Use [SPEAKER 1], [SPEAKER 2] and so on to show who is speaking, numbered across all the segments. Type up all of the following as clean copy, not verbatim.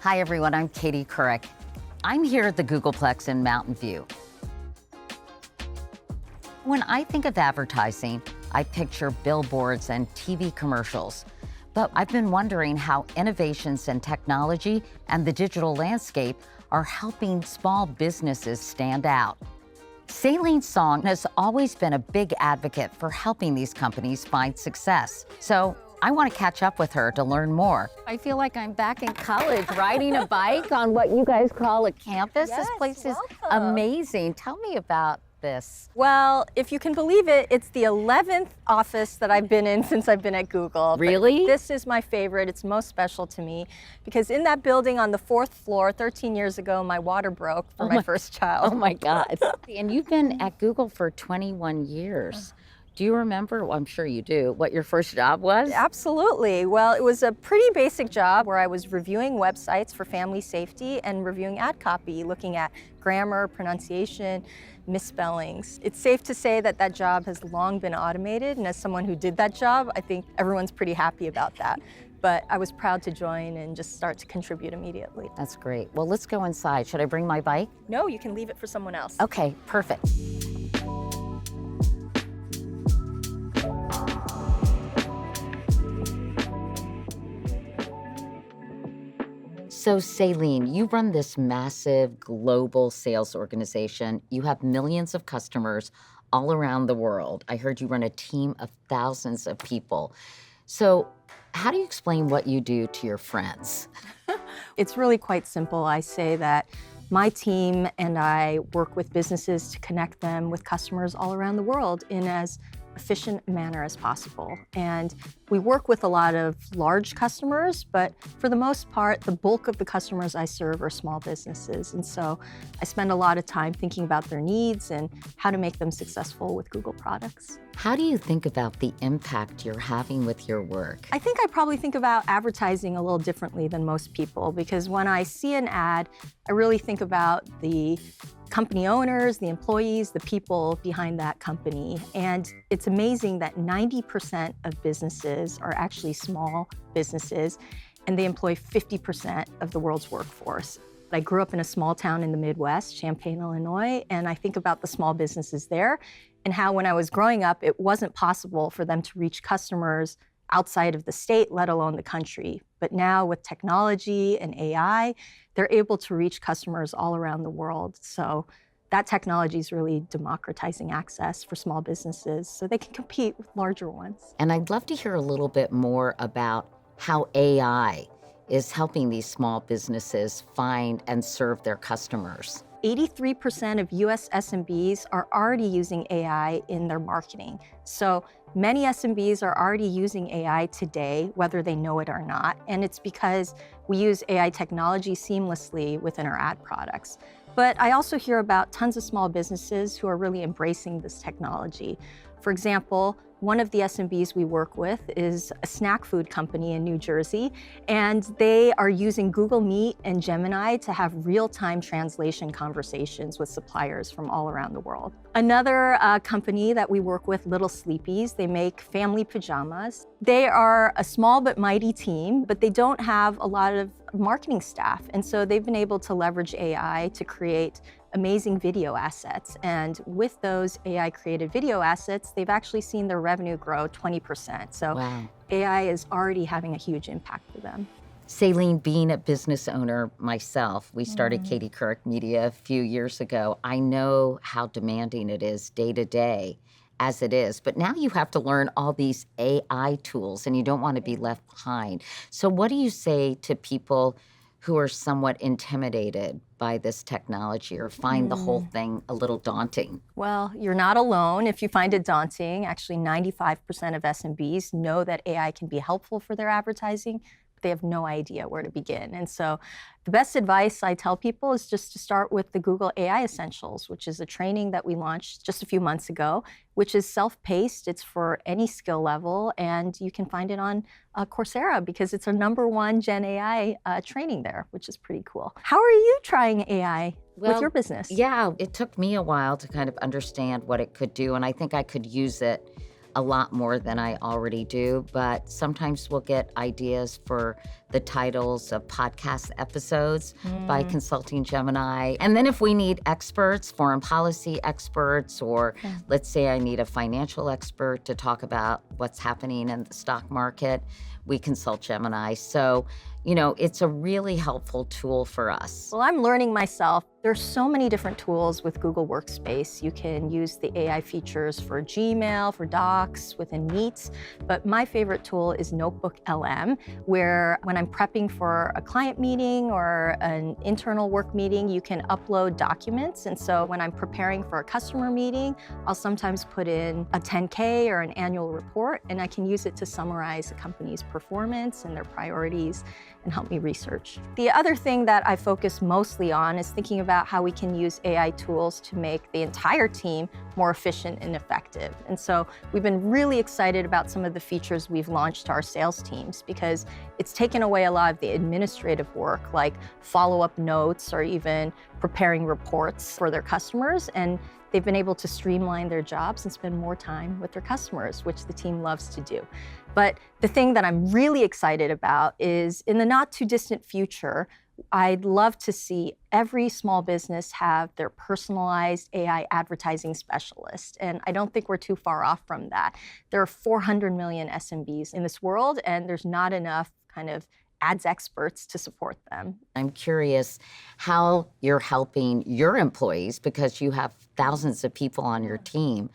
[SPEAKER 1] Hi everyone, I'm Katie Couric. I'm here at the Googleplex in Mountain View. When I think of advertising, I picture billboards and TV commercials. But I've been wondering how innovations in technology and the digital landscape are helping small businesses stand out. Selin Song has always been a big advocate for helping these companies find success. So I want to catch up with her to learn more. I feel like I'm back in college riding a bike on what you guys call a campus.
[SPEAKER 2] Yes,
[SPEAKER 1] This place is
[SPEAKER 2] welcome.
[SPEAKER 1] amazing. Tell me about this.
[SPEAKER 2] Well, if you can believe it, it's the 11th office that I've been in since I've been at Google. But
[SPEAKER 1] Really?
[SPEAKER 2] this is my favorite. It's most special to me because in that building on the 4th floor, 13 years ago, my water broke for my first child.
[SPEAKER 1] Oh my God. And you've been at Google for 21 years. Do you remember, well, I'm sure you do, what your first job was?
[SPEAKER 2] Absolutely. Well, it was a pretty basic job where I was reviewing websites for family safety and reviewing ad copy, looking at grammar, pronunciation, misspellings. It's safe to say that that job has long been automated, and as someone who did that job, I think everyone's pretty happy about that. But I was proud to join and just start to contribute immediately.
[SPEAKER 1] That's great. Well, let's go inside. Should I bring my bike?
[SPEAKER 2] No, you can leave it for someone else.
[SPEAKER 1] Okay, perfect. So Selin, you run this massive global sales organization. You have millions of customers all around the world. I heard you run a team of thousands of people. So how do you explain what you do to your friends?
[SPEAKER 2] It's really quite simple. I say that my team and I work with businesses to connect them with customers all around the world in as efficient manner as possible. And we work with a lot of large customers, but for the most part, the bulk of the customers I serve are small businesses. And so I spend a lot of time thinking about their needs and how to make them successful with Google products.
[SPEAKER 1] How do you think about the impact you're having with your work?
[SPEAKER 2] I think I probably think about advertising a little differently than most people because when I see an ad, I really think about the company owners, the employees, the people behind that company. And it's amazing that 90% of businesses are actually small businesses, and they employ 50% of the world's workforce. I grew up in a small town in the Midwest, Champaign, Illinois, and I think about the small businesses there and how when I was growing up, it wasn't possible for them to reach customers outside of the state, let alone the country. But now with technology and AI, they're able to reach customers all around the world. So that technology is really democratizing access for small businesses so they can compete with larger ones.
[SPEAKER 1] And I'd love to hear a little bit more about how AI is helping these small businesses find and serve their customers.
[SPEAKER 2] 83% of US SMBs are already using AI in their marketing. So many SMBs are already using AI today, whether they know it or not. And it's because we use AI technology seamlessly within our ad products. But I also hear about tons of small businesses who are really embracing this technology. For example, one of the SMBs we work with is a snack food company in New Jersey, and they are using Google Meet and Gemini to have real-time translation conversations with suppliers from all around the world. Another company that we work with, Little Sleepies, they make family pajamas. They are a small but mighty team, but they don't have a lot of marketing staff, and so they've been able to leverage AI to create amazing video assets. And with those AI created video assets, they've actually seen their revenue grow 20%. So
[SPEAKER 1] Wow.
[SPEAKER 2] AI is already having a huge impact for them.
[SPEAKER 1] Selin, being a business owner myself, we started Katie Couric Media a few years ago. I know how demanding it is day to day as it is, but now you have to learn all these AI tools and you don't want to be left behind. So what do you say to people who are somewhat intimidated by this technology or find the whole thing a little daunting?
[SPEAKER 2] Well, you're not alone if you find it daunting. Actually, 95% of SMBs know that AI can be helpful for their advertising, but they have no idea where to begin. And so the best advice I tell people is just to start with the Google AI Essentials, which is a training that we launched just a few months ago, which is self-paced. It's for any skill level, and you can find it on Coursera because it's a #1 Gen AI training there, which is pretty cool. How are you trying AI with your business?
[SPEAKER 1] Yeah, it took me a while to kind of understand what it could do, and I think I could use it a lot more than I already do, but sometimes we'll get ideas for the titles of podcast episodes by consulting Gemini. And then if we need experts, foreign policy experts, or let's say I need a financial expert to talk about what's happening in the stock market, we consult Gemini. So, it's a really helpful tool for us.
[SPEAKER 2] Well, I'm learning myself. There's so many different tools with Google Workspace. You can use the AI features for Gmail, for Docs, within Meets, but my favorite tool is Notebook LM, where when I'm prepping for a client meeting or an internal work meeting, you can upload documents. And so when I'm preparing for a customer meeting, I'll sometimes put in a 10K or an annual report, and I can use it to summarize the company's performance and their priorities and help me research. The other thing that I focus mostly on is thinking about how we can use AI tools to make the entire team more efficient and effective. And so we've been really excited about some of the features we've launched to our sales teams because it's taken away a lot of the administrative work, like follow-up notes or even preparing reports for their customers. And they've been able to streamline their jobs and spend more time with their customers, which the team loves to do. But the thing that I'm really excited about is in the not too distant future, I'd love to see every small business have their personalized AI advertising specialist. And I don't think we're too far off from that. There are 400 million SMBs in this world, and there's not enough kind of ads experts to support them.
[SPEAKER 1] I'm curious how you're helping your employees, because you have thousands of people on your team,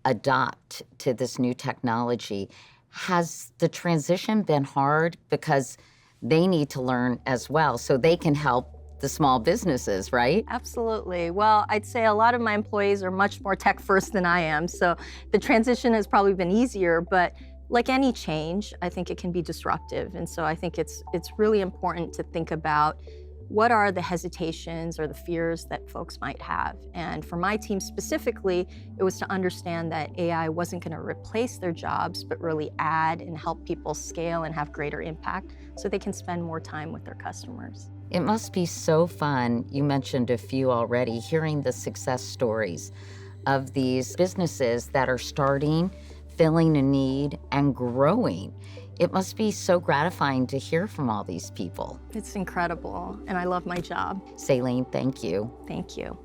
[SPEAKER 1] adopt to this new technology. Has the transition been hard because they need to learn as well so they can help the small businesses, right?
[SPEAKER 2] Absolutely. Well, I'd say a lot of my employees are much more tech first than I am, so the transition has probably been easier, but like any change, I think it can be disruptive. And so I think it's really important to think about what are the hesitations or the fears that folks might have. And for my team specifically, it was to understand that AI wasn't going to replace their jobs, but really add and help people scale and have greater impact so they can spend more time with their customers.
[SPEAKER 1] It must be so fun, you mentioned a few already, hearing the success stories of these businesses that are starting, filling a need, and growing. It must be so gratifying to hear from all these people.
[SPEAKER 2] It's incredible, and I love my job.
[SPEAKER 1] Selin, thank you.
[SPEAKER 2] Thank you.